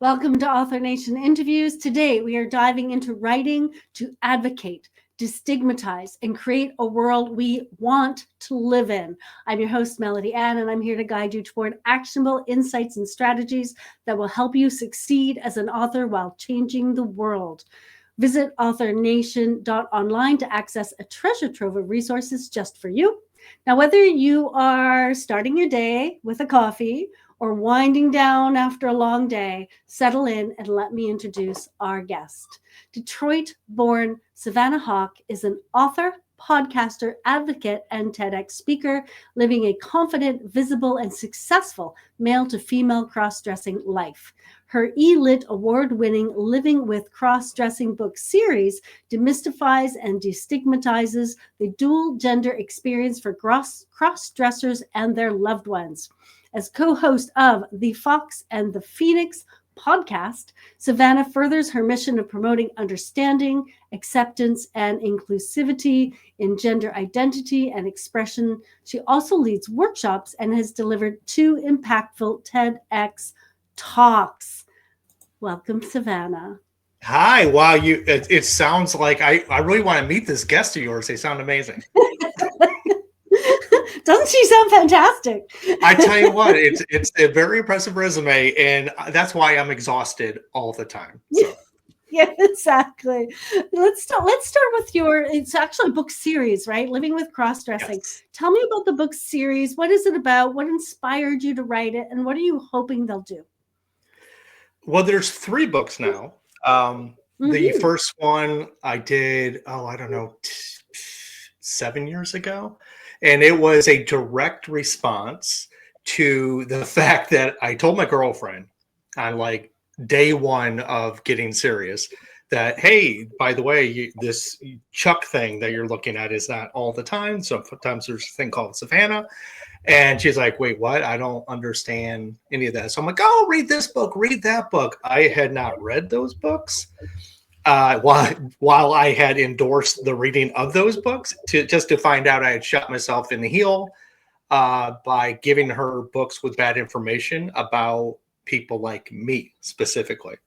Welcome to Author Nation Interviews. Today, we are diving into writing to advocate, destigmatize, and create a world we want to live in. I'm your host, Melody Ann, and I'm here to guide you toward actionable insights and strategies that will help you succeed as an author while changing the world. Visit authornation.online to access a treasure trove of resources just for you. Now, whether you are starting your day with a coffee or winding down after a long day, settle in and let me introduce our guest. Detroit-born Savannah Hauk is an author, podcaster, advocate, and TEDx speaker, living a confident, visible, and successful male-to-female cross-dressing life. Her E-Lit award-winning Living with Cross-Dressing book series demystifies and destigmatizes the dual-gender experience for cross-dressers and their loved ones. As co-host of The Fox and the Phoenix podcast, Savannah furthers her mission of promoting understanding, acceptance, and inclusivity in gender identity and expression. She also leads workshops and has delivered 2 impactful TEDx talks. Welcome, Savannah. Hi. Wow. It sounds like I really want to meet this guest of yours. They sound amazing. Doesn't she sound fantastic? I tell you what, it's a very impressive resume, and that's why I'm exhausted all the time. So. Yeah, exactly. Let's start with it's actually a book series, right? Living with Cross-Dressing. Yes. Tell me about the book series. What is it about? What inspired you to write it? And what are you hoping they'll do? Well, there's 3 books now. The first one I did, I don't know, 7 years ago. And it was a direct response to the fact that I told my girlfriend on like day 1 of getting serious that, hey, by the way, this Chuck thing that you're looking at is not all the time. Sometimes there's a thing called Savannah. And she's like, wait, what? I don't understand any of that. So I'm like, oh, read this book, read that book. I had not read those books. While I had endorsed the reading of those books to find out I had shot myself in the heel by giving her books with bad information about people like me specifically.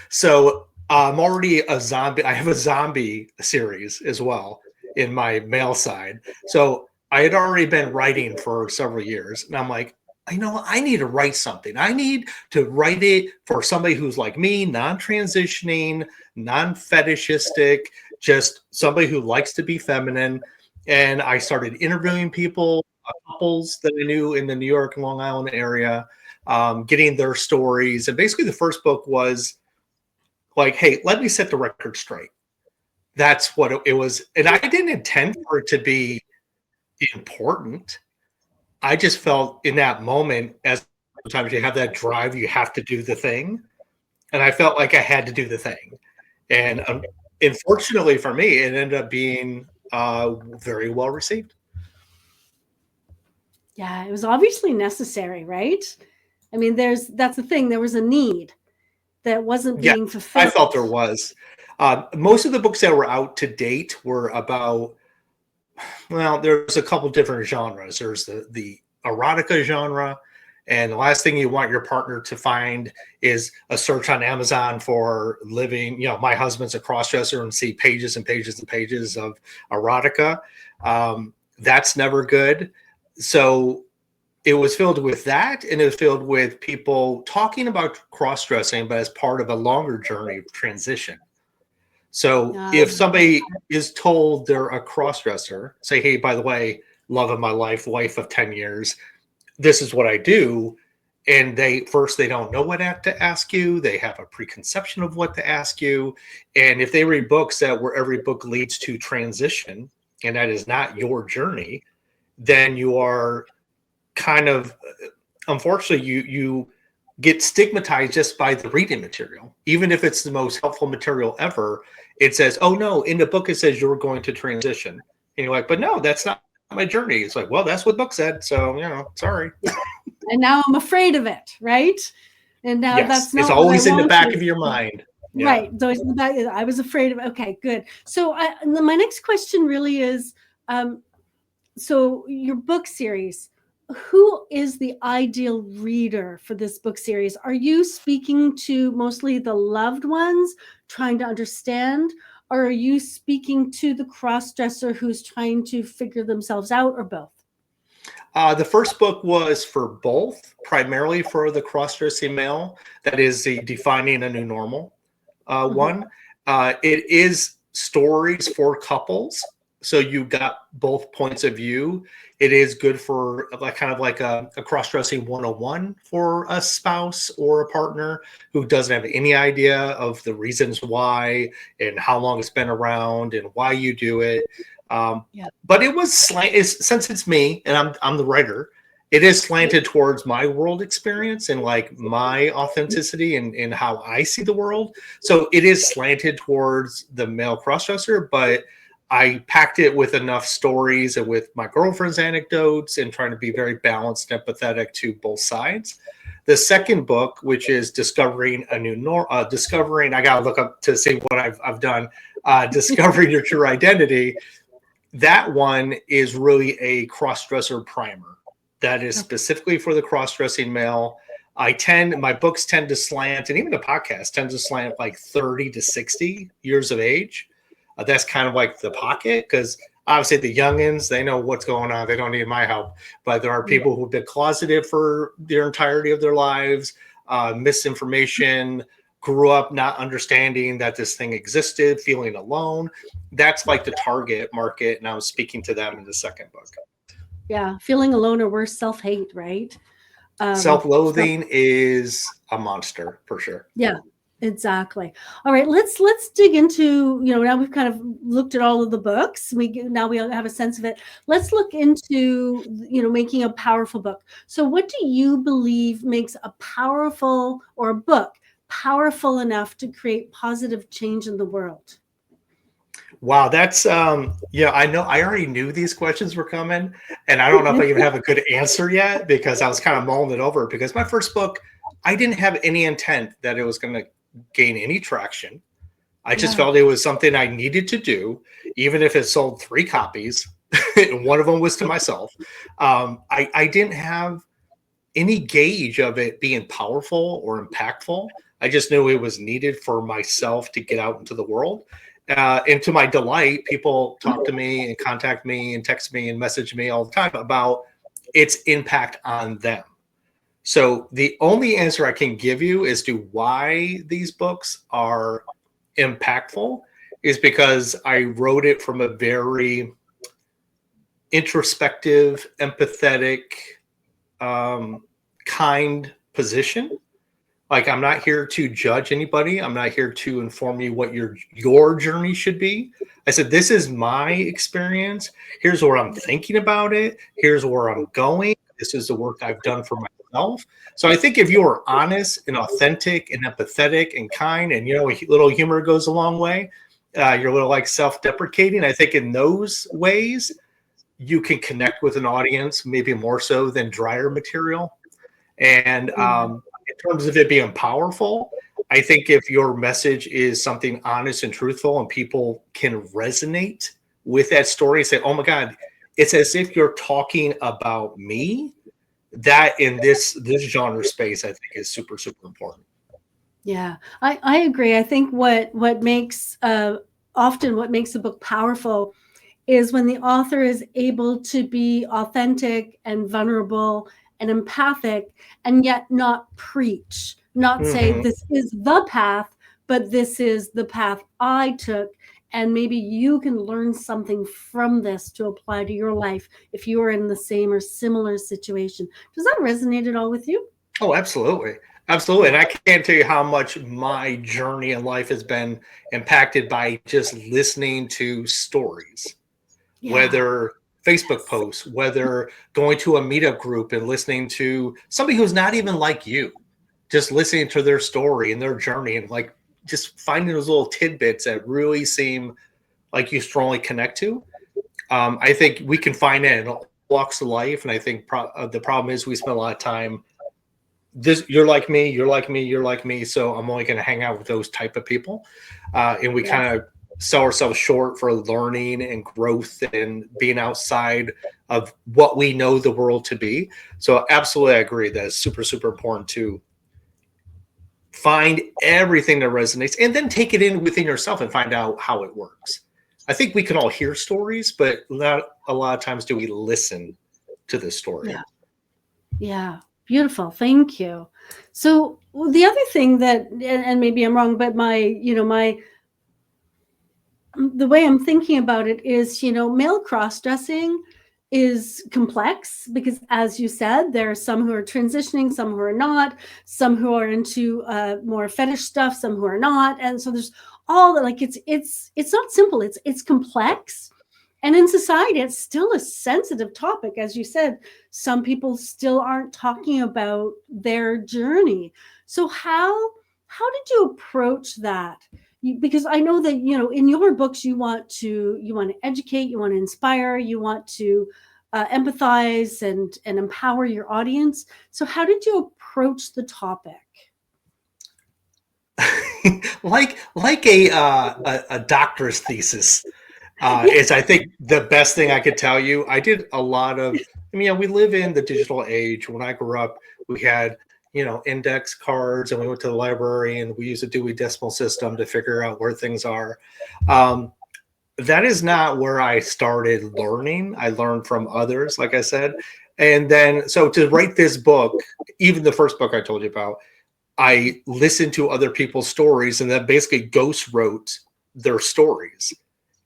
So I'm already a zombie. I have a zombie series as well in my male side. So I had already been writing for several years, and I'm like, I need to write something. I need to write it for somebody who's like me, non-transitioning, non-fetishistic, just somebody who likes to be feminine. And I started interviewing people, couples that I knew in the New York, Long Island area, getting their stories. And basically the first book was like, hey, let me set the record straight. That's what it was. And I didn't intend for it to be important. I just felt in that moment, as sometimes you have that drive, you have to do the thing. And I felt like I had to do the thing. And unfortunately for me, it ended up being very well received. Yeah, it was obviously necessary, right? I mean, that's the thing. There was a need that wasn't being fulfilled. I felt there was. Most of the books that were out to date were about, well, there's a couple different genres. There's the erotica genre, and the last thing you want your partner to find is a search on Amazon for living, my husband's a crossdresser, and see pages and pages and pages of erotica. That's never good. So it was filled with that, and it was filled with people talking about cross-dressing, but as part of a longer journey of transition. So if somebody is told they're a cross-dresser, say, hey, by the way, love of my life, wife of 10 years, this is what I do. And they don't know what to ask you. They have a preconception of what to ask you. And if they read books where every book leads to transition, and that is not your journey, then you are kind of, unfortunately, you get stigmatized just by the reading material. Even if it's the most helpful material ever, it says, oh no, in the book it says you're going to transition. And you're like, but no, that's not my journey. It's like, well, that's what the book said. So, sorry. And now I'm afraid of it, right? And now that's not it's always in the back of your mind. Yeah. Right. So it's in the back. I was afraid of it. Okay, good. So my next question really is, so your book series, who is the ideal reader for this book series? Are you speaking to mostly the loved ones trying to understand, or are you speaking to the cross-dresser who's trying to figure themselves out, or both? The first book was for both, primarily for the cross-dressing male. That is the Defining a New Normal one. It is stories for couples, so you got both points of view. It is good for like kind of like a cross-dressing 101 for a spouse or a partner who doesn't have any idea of the reasons why and how long it's been around and why you do it. But it was since it's me and I'm the writer, it is slanted towards my world experience and like my authenticity and how I see the world. So it is slanted towards the male crossdresser, but I packed it with enough stories and with my girlfriend's anecdotes and trying to be very balanced and empathetic to both sides. The second book, which is Discovering a New Normal, Discovering, I got to look up to see what I've done, Discovering Your True Identity. That one is really a cross-dresser primer that is specifically for the cross-dressing male. My books tend to slant, and even the podcast tends to slant like 30 to 60 years of age. That's kind of like the pocket, because obviously the youngins, they know what's going on. They don't need my help. But there are people who've been closeted for their entirety of their lives, misinformation, grew up not understanding that this thing existed, feeling alone. That's like the target market. And I was speaking to them in the second book. Yeah. Feeling alone or worse, self-hate, right? Self-loathing is a monster for sure. Yeah, exactly. All right, let's dig into, now we've kind of looked at all of the books. Now we have a sense of it. Let's look into, making a powerful book. So what do you believe makes a book powerful enough to create positive change in the world? Wow, that's I know I already knew these questions were coming, and I don't know if I even have a good answer yet because I was kind of mulling it over, because my first book, I didn't have any intent that it was going to gain any traction. I just felt it was something I needed to do, even if it sold 3 copies, and one of them was to myself. I didn't have any gauge of it being powerful or impactful. I just knew it was needed for myself to get out into the world. And to my delight, people talk to me and contact me and text me and message me all the time about its impact on them. So the only answer I can give you as to why these books are impactful is because I wrote it from a very introspective, empathetic, kind position. Like, I'm not here to judge anybody. I'm not here to inform you what your journey should be. I said, this is my experience. Here's where I'm thinking about it. Here's where I'm going. This is the work I've done for myself. So I think if you are honest and authentic and empathetic and kind, and, a little humor goes a long way, you're a little like self-deprecating. I think in those ways, you can connect with an audience, maybe more so than drier material. And in terms of it being powerful, I think if your message is something honest and truthful and people can resonate with that story and say, oh my God, it's as if you're talking about me, that in this genre space, I think is super, super important. Yeah, I agree. I think what makes often what makes a book powerful is when the author is able to be authentic and vulnerable and empathic, and yet not preach, not say this is the path, but this is the path I took. And maybe you can learn something from this to apply to your life if you are in the same or similar situation. Does that resonate at all with you? Oh, absolutely. Absolutely. And I can't tell you how much my journey in life has been impacted by just listening to stories, whether Facebook posts, whether going to a meetup group and listening to somebody who's not even like you, just listening to their story and their journey, and like just finding those little tidbits that really seem like you strongly connect to. I think we can find that in all walks of life. And I think the problem is we spend a lot of time, you're like me, you're like me, you're like me. So I'm only going to hang out with those type of people. And we kind of sell ourselves short for learning and growth and being outside of what we know the world to be. So absolutely, I agree that it's super, super important to find everything that resonates and then take it in within yourself and find out how it works. I think we can all hear stories, but not a lot of times do we listen to the story. Yeah. Yeah. Beautiful. Thank you. So the other thing that, and maybe I'm wrong, but the way I'm thinking about it is, male cross-dressing is complex because, as you said, there are some who are transitioning, some who are not, some who are into more fetish stuff, some who are not, and so there's all that. Like it's not simple. It's complex, and in society, it's still a sensitive topic, as you said. Some people still aren't talking about their journey. So how did you approach that? Because I know that in your books you want to educate, you want to inspire, you want to empathize and empower your audience. So how did you approach the topic? like a doctor's thesis is, I think, the best thing I could tell you. I did a lot of, we live in the digital age. When I grew up, we had index cards, and we went to the library and we used a Dewey Decimal System to figure out where things are. That is not where I started learning. I learned from others, like I said. And then, so to write this book, even the first book I told you about, I listened to other people's stories and then basically ghost wrote their stories.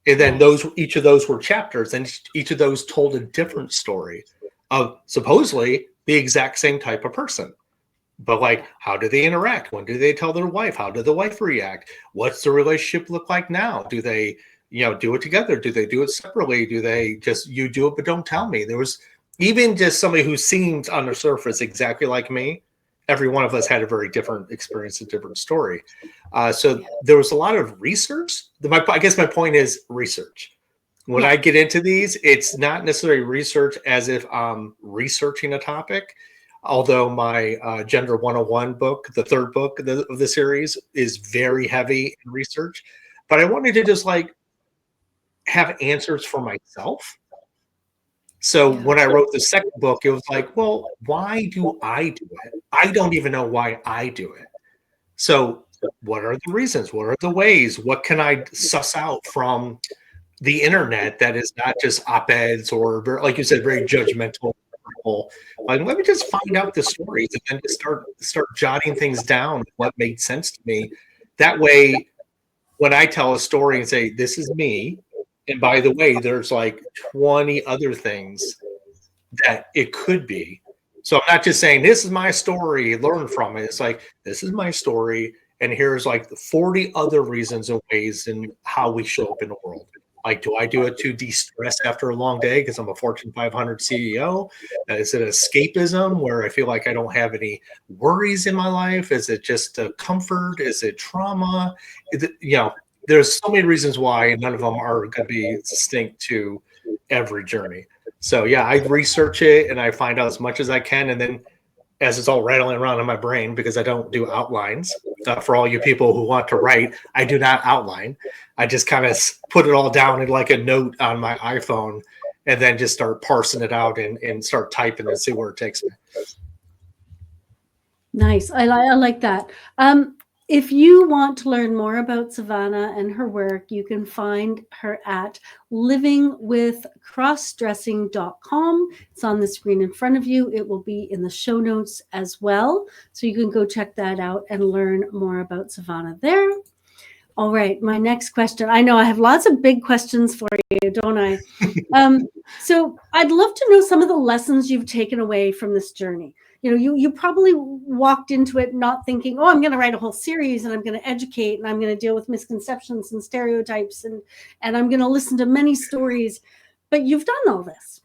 And then each of those were chapters, and each of those told a different story of supposedly the exact same type of person. But like, how do they interact? When do they tell their wife? How did the wife react? What's the relationship look like now? Do they, do it together? Do they do it separately? Do they just, you do it, but don't tell me? There was even just somebody who seemed on the surface exactly like me. Every one of us had a very different experience, a different story. So there was a lot of research. I guess my point is research. When I get into these, it's not necessarily research as if I'm researching a topic. Although my Gender 101 book, the third book of the series, is very heavy in research. But I wanted to just have answers for myself. So when I wrote the second book, it was like, well, why do I do it? I don't even know why I do it. So what are the reasons? What are the ways? What can I suss out from the internet that is not just op-eds or, like you said, very judgmental? Like, let me just find out the stories and then just start jotting things down, what made sense to me. That way, when I tell a story and say, this is me, and by the way, there's like 20 other things that it could be. So I'm not just saying, this is my story, learn from it. It's like, this is my story, and here's like the 40 other reasons and ways and how we show up in the world. Like, do I do it to de-stress after a long day because I'm a Fortune 500 CEO? Is it escapism where I feel like I don't have any worries in my life? Is it just a comfort? Is it trauma? Is it, there's so many reasons why, and none of them are going to be distinct to every journey. So yeah, I research it and I find out as much as I can, and then as it's all rattling around in my brain, because I don't do outlines. For all you people who want to write, I do not outline. I just kind of put it all down in like a note on my iPhone, and then just start parsing it out and start typing and see where it takes me. Nice. I like that. If you want to learn more about Savannah and her work, you can find her at livingwithcrossdressing.com. It's on the screen in front of you. It will be in the show notes as well. So you can go check that out and learn more about Savannah there. All right, my next question. I know I have lots of big questions for you, don't I? So I'd love to know some of the lessons you've taken away from this journey. You probably walked into it not thinking, oh, I'm going to write a whole series and I'm going to educate and I'm going to deal with misconceptions and stereotypes and I'm going to listen to many stories, but you've done all this.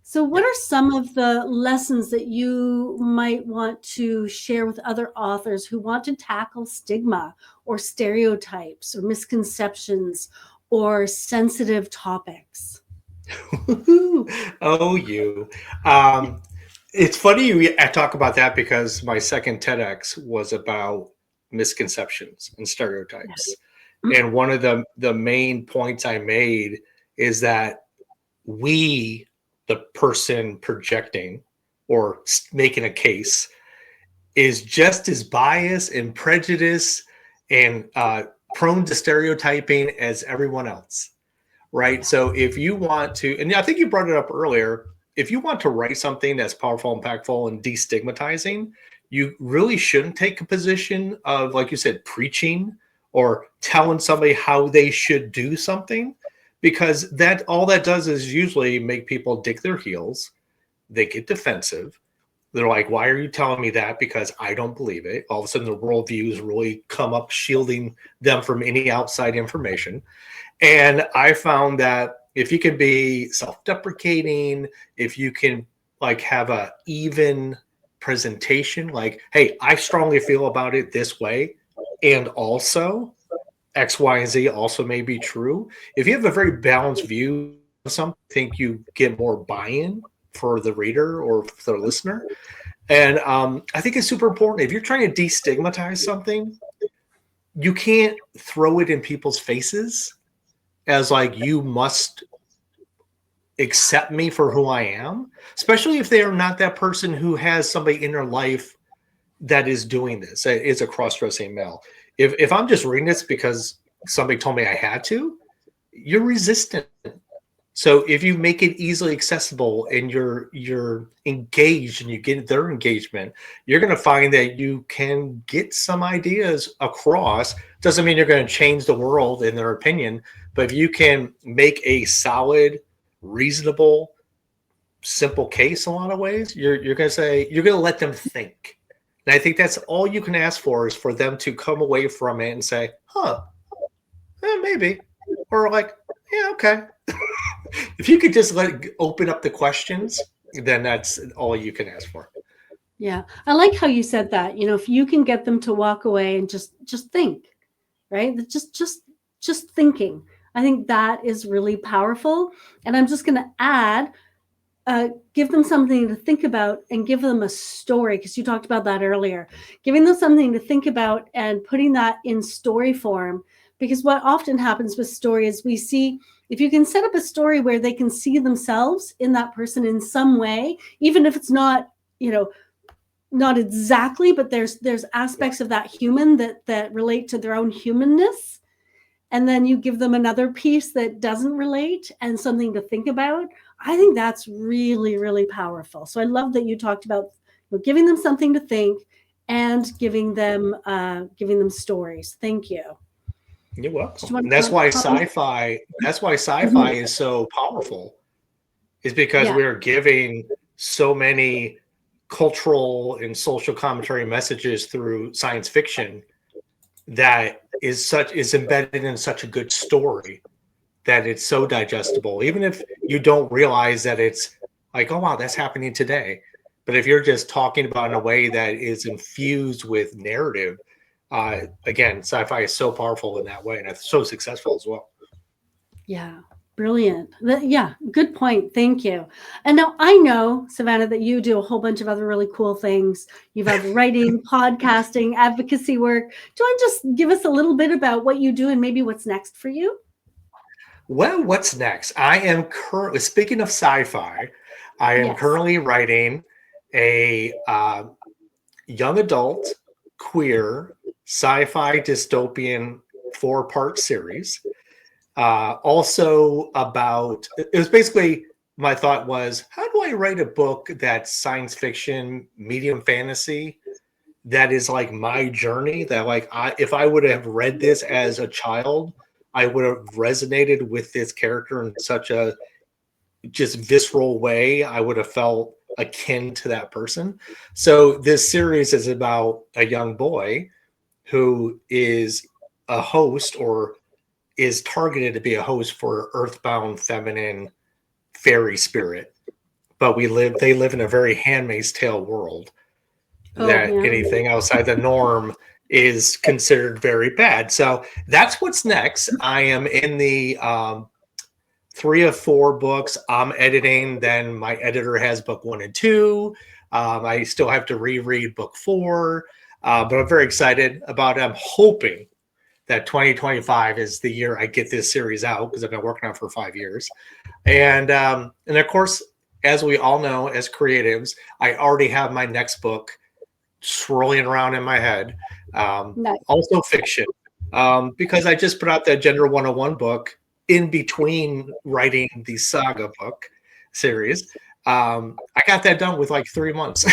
So what are some of the lessons that you might want to share with other authors who want to tackle stigma or stereotypes or misconceptions or sensitive topics? Oh, you. It's funny I talk about that because my second TEDx was about misconceptions and stereotypes. And one of the main points I made is that we, the person projecting or making a case, is just as biased and prejudiced and prone to stereotyping as everyone else, right? So if you want to, and I think you brought it up earlier, if you want to write something that's powerful, impactful, and destigmatizing, you really shouldn't take a position of, like you said, preaching or telling somebody how they should do something, because that all that does is usually make people dig their heels. They get defensive. They're like, why are you telling me that? Because I don't believe it. All of a sudden, the worldviews really come up, shielding them from any outside information. And I found that if you can be self-deprecating, if you can like have a even presentation, like, hey, I strongly feel about it this way, and also X, Y, and Z also may be true. If you have a very balanced view of something, I think you get more buy-in for the reader or for the listener. And I think it's super important. If you're trying to destigmatize something, you can't throw it in people's faces as like, you must accept me for who I am, especially if they are not that person who has somebody in their life that is doing this, is a cross-dressing male. If I'm just reading this because somebody told me I had to, you're resistant. So if you make it easily accessible and you're engaged and you get their engagement, you're going to find that you can get some ideas across. Doesn't mean you're going to change the world in their opinion, but if you can make a solid, reasonable, simple case, a lot of ways, you're going to say, you're going to let them think. And I think that's all you can ask for, is for them to come away from it and say, maybe, or like, yeah, okay. If you could just open up the questions, then that's all you can ask for. Yeah. I like how you said that, if you can get them to walk away and just think, right? Just thinking. I think that is really powerful. And I'm just going to add, give them something to think about and give them a story, because you talked about that earlier. Giving them something to think about and putting that in story form, because what often happens with story is we see, if you can set up a story where they can see themselves in that person in some way, even if it's not, not exactly, but there's aspects of that human that relate to their own humanness. And then you give them another piece that doesn't relate and something to think about. I think that's really, really powerful. So I love that you talked about giving them something to think and giving them stories. Thank you. You're welcome. And that's why sci-fi. That's why sci-fi is so powerful. Is because we're giving so many cultural and social commentary messages through science fiction that is embedded in such a good story that it's so digestible, even if you don't realize that it's like, oh wow, that's happening today. But if you're just talking about it in a way that is infused with narrative, again, sci-fi is so powerful in that way, and it's so successful as well. Yeah. Brilliant. Yeah, good point. Thank you. And now I know, Savannah, that you do a whole bunch of other really cool things. You've had writing, podcasting, advocacy work. Do you want to just give us a little bit about what you do and maybe what's next for you? Well, what's next? I am currently, speaking of sci-fi, I am currently writing a young adult, queer, sci-fi dystopian 4-part series. Also about, it was basically, my thought was, how do I write a book that's science fiction, medium fantasy, that is like my journey, that like, if I would have read this as a child, I would have resonated with this character in such a just visceral way. I would have felt akin to that person. So this series is about a young boy who is a host, or is targeted to be a host for earthbound feminine fairy spirit. But they live in a very Handmaid's Tale world, that anything outside the norm is considered very bad. So that's what's next. I am in the 3 of 4 books I'm editing. Then my editor has book 1 and 2. I still have to reread book 4, but I'm very excited about it. I'm hoping that 2025 is the year I get this series out, because I've been working on it for 5 years. And of course, as we all know, as creatives, I already have my next book swirling around in my head. Nice. Also fiction, because I just put out that Gender 101 book in between writing the saga book series. I got that done with like 3 months.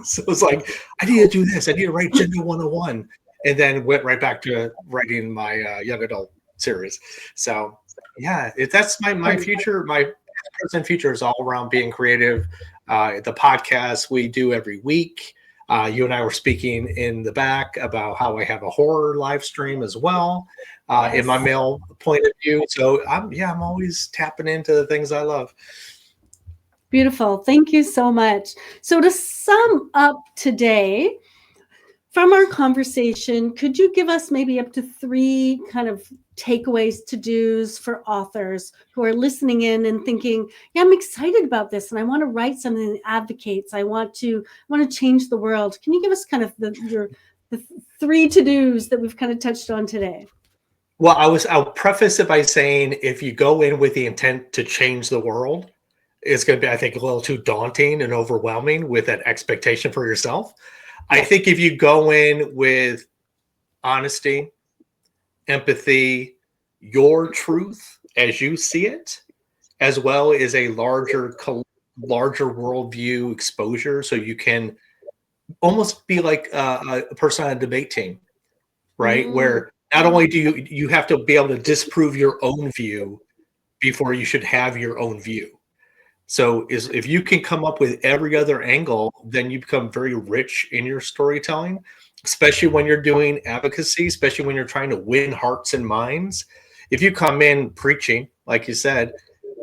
So it's like, I need to do this. I need to write Gender 101. And then went right back to writing my young adult series. So yeah, that's my future. My present future is all around being creative. The podcast we do every week. You and I were speaking in the back about how I have a horror live stream as well, in my male point of view. So I'm always tapping into the things I love. Beautiful. Thank you so much. So to sum up today, from our conversation, could you give us maybe up to 3 kind of takeaways, to-dos for authors who are listening in and thinking, yeah, I'm excited about this and I want to write something that advocates. I want to change the world. Can you give us kind of the 3 to-dos that we've kind of touched on today? Well, I'll preface it by saying, if you go in with the intent to change the world, it's going to be, I think, a little too daunting and overwhelming with that expectation for yourself. I think if you go in with honesty, empathy, your truth as you see it, as well as a larger worldview exposure, so you can almost be like a person on a debate team, right? Where not only do you have to be able to disprove your own view before you should have your own view. So if you can come up with every other angle, then you become very rich in your storytelling, especially when you're doing advocacy, especially when you're trying to win hearts and minds. If you come in preaching, like you said,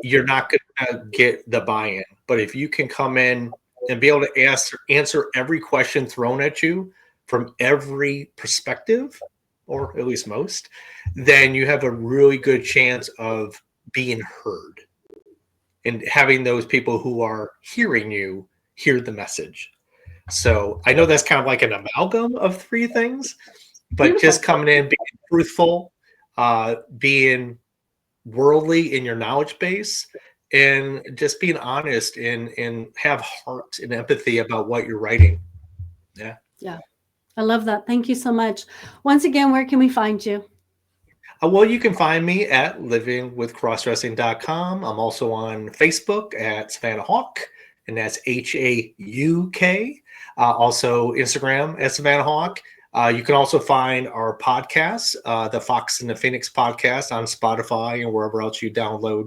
you're not going to get the buy-in. But if you can come in and be able to answer every question thrown at you from every perspective, or at least most, then you have a really good chance of being heard and having those people who are hearing you hear the message. So I know that's kind of like an amalgam of 3 things, but Beautiful. just coming in, being truthful, being worldly in your knowledge base, and just being honest and have heart and empathy about what you're writing. Yeah. Yeah. I love that. Thank you so much. Once again, where can we find you? Well, you can find me at livingwithcrossdressing.com. I'm also on Facebook at Savannah Hauk, and that's HAUK. Also Instagram at Savannah Hauk. You can also find our podcast, the Fox and the Phoenix podcast, on Spotify and wherever else you download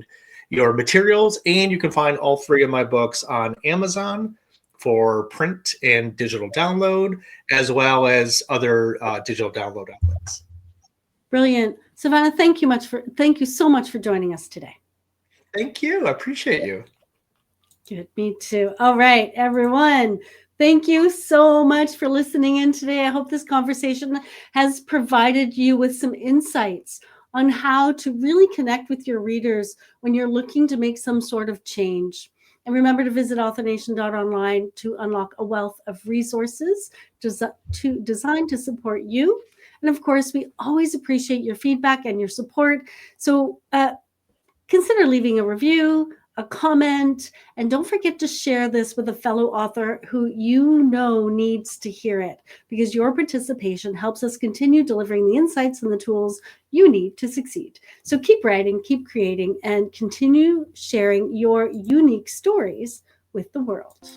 your materials. And you can find all 3 of my books on Amazon for print and digital download, as well as other digital download outlets. Brilliant. Savannah, thank you so much for joining us today. Thank you. I appreciate you. Good. Me too. All right, everyone. Thank you so much for listening in today. I hope this conversation has provided you with some insights on how to really connect with your readers when you're looking to make some sort of change. And remember to visit authournation.online to unlock a wealth of resources designed to support you. And of course, we always appreciate your feedback and your support. So consider leaving a review, a comment, and don't forget to share this with a fellow author who you know needs to hear it, because your participation helps us continue delivering the insights and the tools you need to succeed. So keep writing, keep creating, and continue sharing your unique stories with the world.